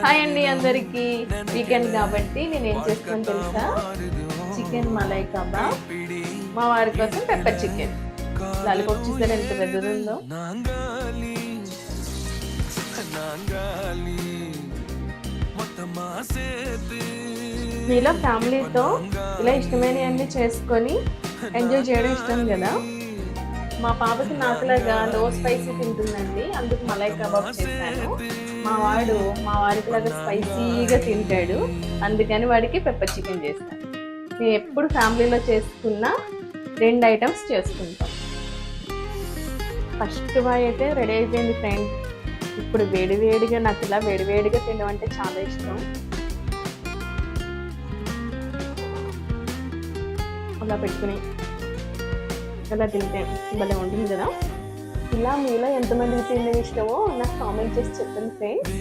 Hi అండి అందరికి. Weekend కాబట్టి నేను ఏం చేస్తాను తెలుసా, చికెన్ మలై కబాబ్, మా వారి కోసం పెప్పర్ చికెన్. లాలిపాప్ చూసారు ఎంత పెద్దది ఉందో. మీలో ఫ్యామిలీతో ఇలా ఇష్టమైనవన్నీ చేసుకొని ఎంజాయ్ చేయడం ఇష్టం కదా. మా పాపకి నాకులాగా లో స్పైసీ తింటుందండి, అందుకు మలై కబాబ్ చేశాను. మా వారికి లాగా స్పైసీగా తింటాడు, అందుకని వాడికి పెప్పర్ చికెన్ చేస్తాను. నేను ఎప్పుడు ఫ్యామిలీలో చేసుకున్న 2 ఐటమ్స్ చేసుకుంటాం. ఫస్ట్ అయితే రెడీ అయిపోయింది ఫ్రెండ్. ఇప్పుడు వేడివేడిగా, నాకు ఇలా వేడివేడిగా తినడం అంటే చాలా ఇష్టం. అలా పెట్టుకుని అలా తింటే భలే ఉంటుంది కదా. ఇలా మీలో ఎంతమందికి తినడం ఇష్టమో నాకు కామెంట్ చేసి చెప్పండి ఫ్రెండ్స్.